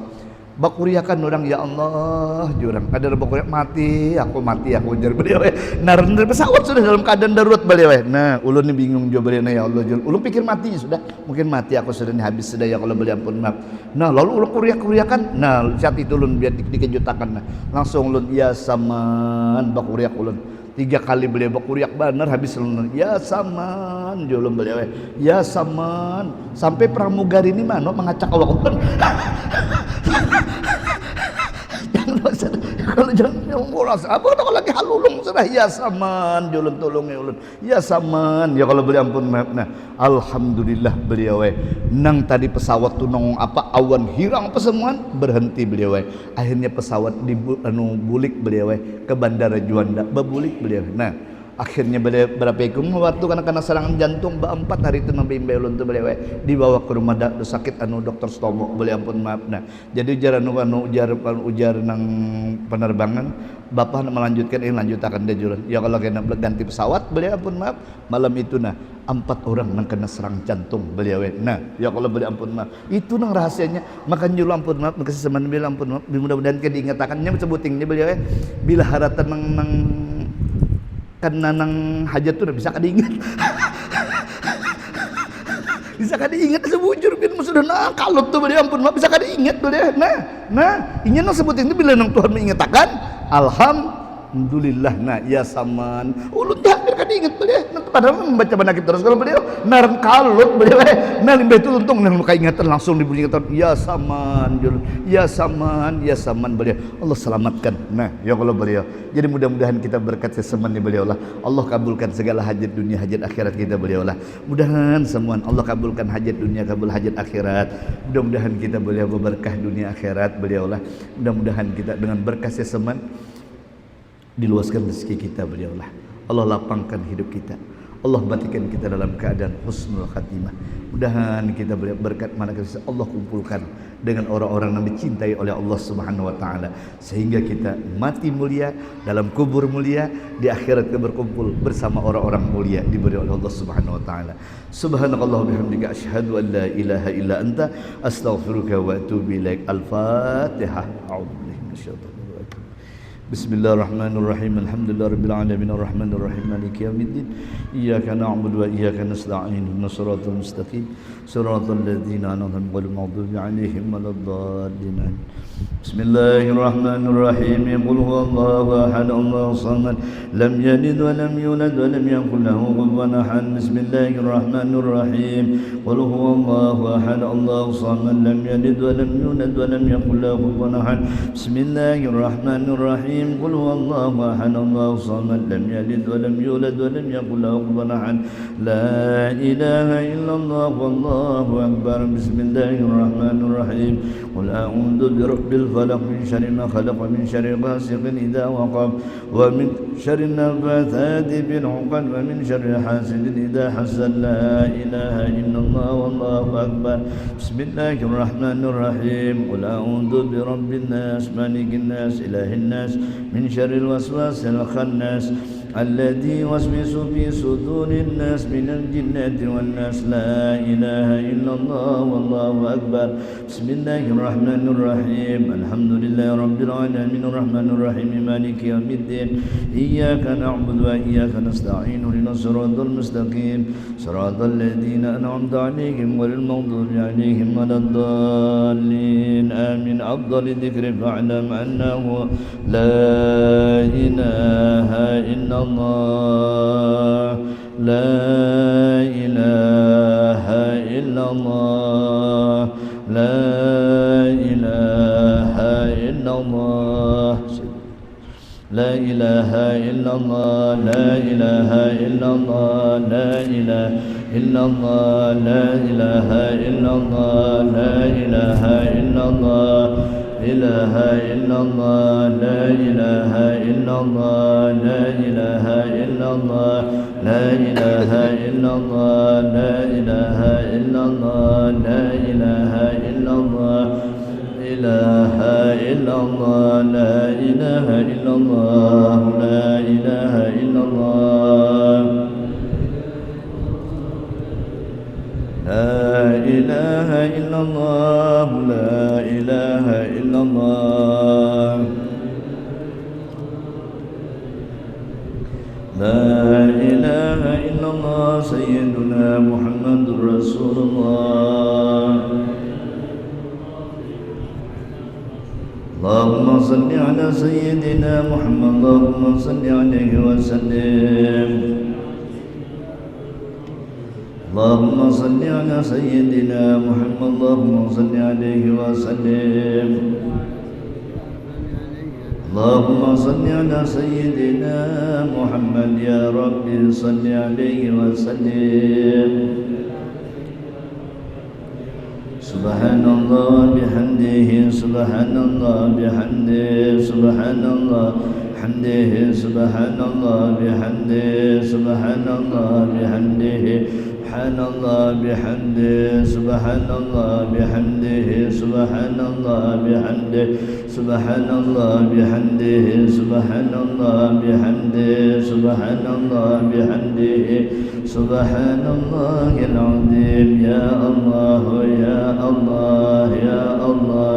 bakuriakan orang ya Allah jurang ada bakuriak mati aku ujar beliau nah dari pesawat sudah dalam keadaan darurat beliau nah ulun ini bingung jawab beliau ya Allah ulun pikir mati sudah mungkin mati aku sudah habis sudah ya kalau beliau ampun maaf nah lalu ulun kuriak-kuriakan nah saat itu ulun biar dikejutakan nah langsung ulun ya saman bakuriak ulun 3 kali beliau bakuriak benar habis ulun ya saman ulun beliau ya saman sampai pramugari ini mana mengacak Allah ulun kalau jangan nguras apa kalau lagi halulung sudah ya saman ulun tolong ya ulun ya saman ya kalau beliau ampun maaf nah alhamdulillah beliau nang tadi pesawat tuh nong apa awan hirang apa semua berhenti beliau akhirnya pesawat bulik beliau ke bandara Juanda babulik beliau nah akhirnya beliau berapa ikut waktu karena serangan jantung 4 hari itu nabi ulun tu beliau dibawa ke rumah sakit dokter Stomo beliau ampun maaf nah jadi ujar nang penerbangan bapak melanjutkan lanjutakan dia juran ya kalau kena ganti pesawat beliau ampun maaf malam itu nah 4 orang nang kena serang jantung beliau nah ya kalau beliau ampun maaf itu nang rahasianya makanya julu ampun maaf kasih seman beliau ampun maaf mudah-mudahan kita diingatakannya sebutingnya beliau bila haratan nang karena nang hajat tuh bisa diingat bisa diingat sebujur bin sudah nah kalau tuh beliau ampun maaf bisa diingat beliau nah ini nang sebutin itu bila nang Tuhan mengingatakan alhamdulillah nah ya saman ulun hampir diingat beliau padahal membaca banakib terus kalau beliau narang kalut beliau nah limbah itu untung nang muka ingatan langsung dibunyi ingatan ya saman beliau Allah selamatkan nah ya kalau beliau jadi mudah-mudahan kita berkat seseman beliau lah Allah kabulkan segala hajat dunia hajat akhirat kita beliau lah mudahan semua Allah kabulkan hajat dunia kabul hajat akhirat mudah-mudahan kita beliau berberkah dunia akhirat beliau lah mudah-mudahan kita dengan berkah seseman diluaskan rezeki kita beliau lah Allah lapangkan hidup kita Allah batikan kita dalam keadaan husnul khatimah mudahan kita berkat mana Allah kumpulkan dengan orang-orang yang dicintai oleh Allah Subhanahu wa taala sehingga kita mati mulia dalam kubur mulia di akhirat kita berkumpul bersama orang-orang mulia diberi oleh Allah Subhanahu wa taala subhanakallah bihamdika asyhadu an la ilaha illa anta astaghfiruka wa atubu ilaik al-fatihah a'udzu billahi minasyaitonir Bismillahirrahmanirrahim. Alhamdulillahirabbil alamin arrahmanir rahim maliki yaumiddin. Iyyaka na'budu wa iyyaka nasta'in. Ihdinas siratal mustaqim. Siratal ladzina an'amta 'alaihim ghairil maghdubi 'alaihim waladdallin. Bismillahirrahmanirrahim. Qul huwallahu ahad, Allahus samad, lam yalid wa lam yulad wa lam yakul lahu kufuwan ahad. Bismillahirrahmanirrahim. Qul huwallahu ahad, Allahus samad, lam yalid wa lam yulad wa lam yakul lahu kufuwan ahad. Bismillahirrahmanirrahim. قل هو الله أحد الله الصمد لم يلد ولم يولد ولم يكن له كفوا أحد لا إله إلا الله والله أكبر بسم الله الرحمن الرحيم قل أعوذ برب الفلق من شر ما خلق ومن شر غاسق إذا وقب ومن شر النفاثات في العقد ومن شر حاسد إذا حسد لا إله إلا الله والله أكبر بسم الله الرحمن الرحيم قل أعوذ برب الناس مالك الناس إله الناس من شر الوسواس الخناس الذي يوسوس في صدور الناس من الجنة والناس لا إله إلا الله والله أكبر بسم الله الرحمن الرحيم الحمد لله رب العالمين الرحمن الرحيم مالك يوم الدين إياك نعبد وإياك نستعين اهدنا الصراط المستقيم صراط الذين أنعمت عليهم غير المغضوب عليهم ولا الضالين آمين أفضل الذكر فاعلم أنه لا إله إلا الله لا إله إلا الله لا إله إلا الله لا إله إله إلا الله لا إله إلا الله لا إله إلا الله لا إله إلا الله لا إله إلا الله إله إلا الله لا إله إلا الله لا إله إلا الله لا إله إلا الله لا إله إلا الله لا إله إلا الله إله إلا الله لا إله إلا الله لا إله إلا الله لا إله إلا الله لا إله إلا الله لا إله إلا الله سيدنا محمد رسول الله اللهم صل على سيدنا محمد اللهم صل عليه وسلم اللهم صل على سيدنا محمد اللهم صل عليه وسلم اللهم صل على سيدنا محمد يا رب صل عليه وسلم سبحان الله بحمده سبحان الله بحمده سبحان الله بحمده سبحان الله بحمده سبحان الله بحمده سبحان الله بحمده سبحان الله بحمده سبحان الله بحمده سبحان الله بحمده سبحان الله بحمده سبحان الله بحمده سبحان الله العظيم يا الله يا الله يا الله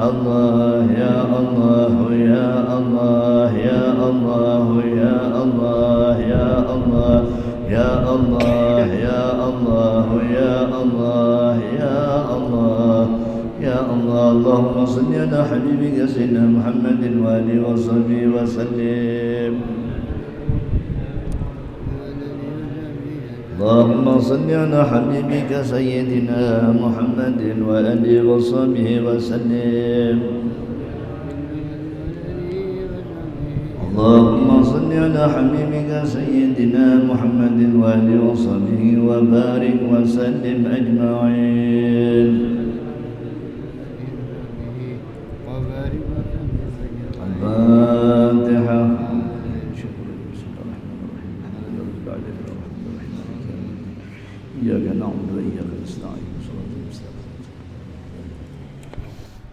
الله يا الله يا الله يا الله يا الله يا الله يا الله يا الله يا الله يا الله يا الله اللهم صل على حبيبك سيدنا محمد وآله وصحبه وسلم اللهم صل على حبيبك سيدنا محمد وآله وصحبه وسلم اللهم صل على حبيبك سيدنا محمد وآله وصحبه وبارك وسلم أجمعين الفاتحة إياك نعبد وإياك نستعين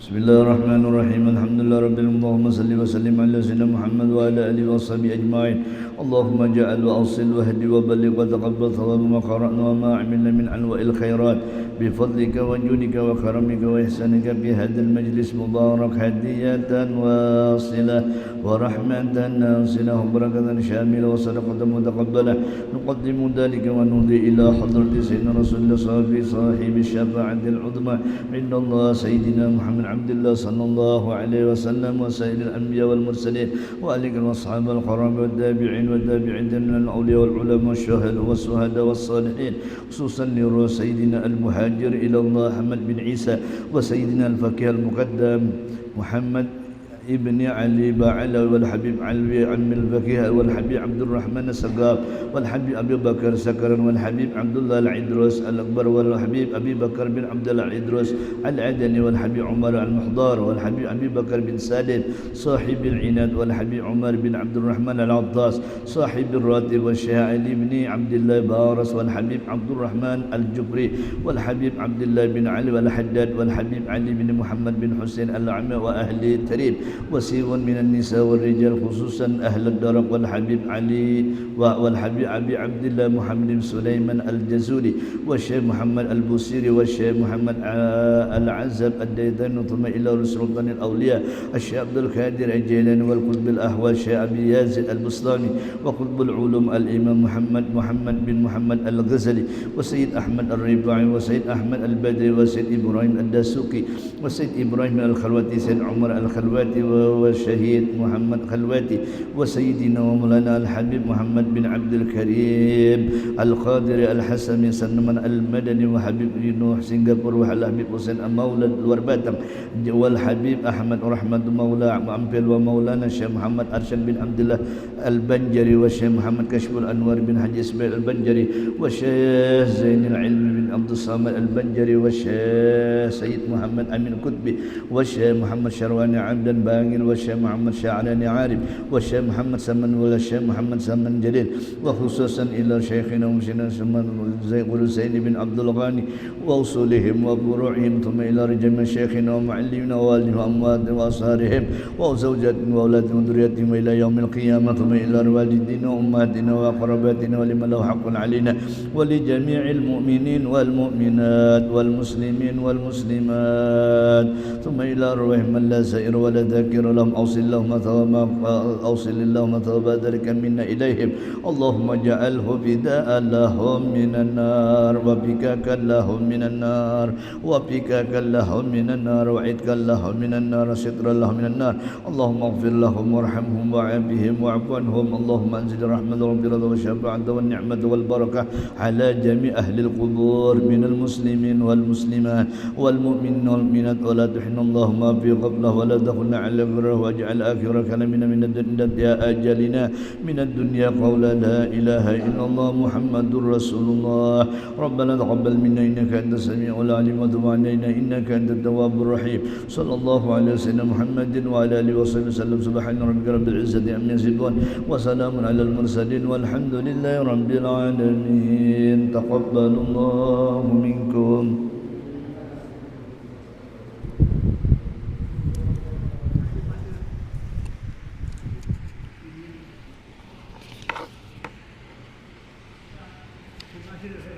بسم الله الرحمن الرحيم الحمد لله رب العالمين اللهم صل وسلم على سيدنا محمد وعلى آله وصحبه أجمعين اللهم اجعل وأصل واهدي وبلغ وتقبل ثواب ما قرأنا وما عملنا من أنواع الخيرات بفضلك وجودك وكرمك وإحسانك في هذا المجلس مبارك هدية واصلة ورحمة ناصلة وبركة شاملة وصدقة متقبلة نقدم ذلك ونهدي إلى حضرة سيدنا رسول الله صاحب الشفاعة العظمى عند الله سيدنا محمد عبد الله صلى الله عليه وسلم وسائر الأنبياء والمرسلين وآله وأصحاب الكرام والتابعين والتابعين من الأولياء والعلماء والشهداء والصالحين خصوصا لروح سيدنا المهاجر إلى الله أحمد بن عيسى وسيدنا الفقيه المقدم محمد ابن علي بعلى والحبيب علوي عم الفقيه والحبيب عبد الرحمن السقاف والحبيب أبي بكر سكرا والحبيب عبد الله العدروس الأكبر والحبيب أبي بكر بن عبد الله العدروس العدني والحبيب عمر المحضار والحبيب أبي بكر بن سالم صاحب العناد والحبيب عمر بن عبد الرحمن العطاس صاحب الراتب والشيخ علي بن عبد الله بارس والحبيب عبد الرحمن الجبري والحبيب عبد الله بن علي والحداد والحبيب علي بن محمد بن حسين الأعمى وأهل تريب وسير من النساء والرجال خصوصا أهل الدرق والحبيب علي والحبيب أبي عبد الله محمد بن سليمان الجزولي والشيخ محمد البوسيري والشيخ محمد العزب الديدان ثم إلى سلطان الأولياء الشيخ عبد القادر الجيلاني والقطب الأحوال الشيخ أبي يازن البسطامي وقطب العلوم الإمام محمد بن محمد الغزالي وسيد أحمد الرباعي وسيد أحمد البدري وسيد إبراهيم الدسوقي وسيد إبراهيم الخلواتي سيد عمر الخلواتي والشهيد محمد خلواتي وسيدنا ومولانا الحبيب محمد بن عبد الكريم القادر الحسمي سنمن المدني وحبيب نوح سنغافور والحبيب حسين مولى الورباتم والحبيب أحمد رحمة مولى معمبل ومولانا الشيخ محمد أرشد بن عبد الله البنجري والشيخ محمد كشف الأنوار بن حج إسماعيل البنجري والشيخ زين العلم بن عبد الصمد البنجري والشيخ سيد محمد أمين كتبي والشيخ محمد شرواني عبدا باقر والشيخ محمد شاعراني عارف والشيخ محمد سمن والشيخ محمد سمن جليل وخصوصا إلى شيخنا ومشينا سمن زي حسين بن عبد الغني وأصولهم وفروعهم ثم إلى رجال شيخنا ومعلمنا ووالدهم وأمواتهم وأصهارهم وزوجاتهم وأولادهم وذرياتهم إلى يوم القيامة ثم إلى والدينا وأمهاتنا وأقرباتنا ولمن له حق علينا ولجميع المؤمنين والمؤمنات والمسلمين والمسلمات ثم إلى أرواح من لا سائر ولا ذاكر لهم أوصل اللهم ثواب ذلك منا إليهم اللهم اجعله فداء لهم من النار وفكاكا لهم من النار وفكاكا لهم من النار وعتقا لهم من النار سترا لهم من النار اللهم اغفر لهم وارحمهم وعافهم واعف عنهم اللهم انزل الرحمة والمغفرة والشفاعة والنعمة والبركة على جميع أهل القبور من المسلمين والمسلمات والمؤمنين والمؤمنات ولا تحن اللهم في غفلة ولا تخلنا على غره واجعل آخر كلامنا من الدنيا أجلنا من الدنيا قول لا إله إلا الله محمد رسول الله ربنا تقبل منا إنك أنت السميع العليم وتب علينا إنك أنت التواب الرحيم صلى الله على سيدنا محمد وعلى آله وصحبه وسلم سبحان ربك رب العزة عما يصفون وسلام على المرسلين والحمد لله رب العالمين تقبل الله منكم. Gracias.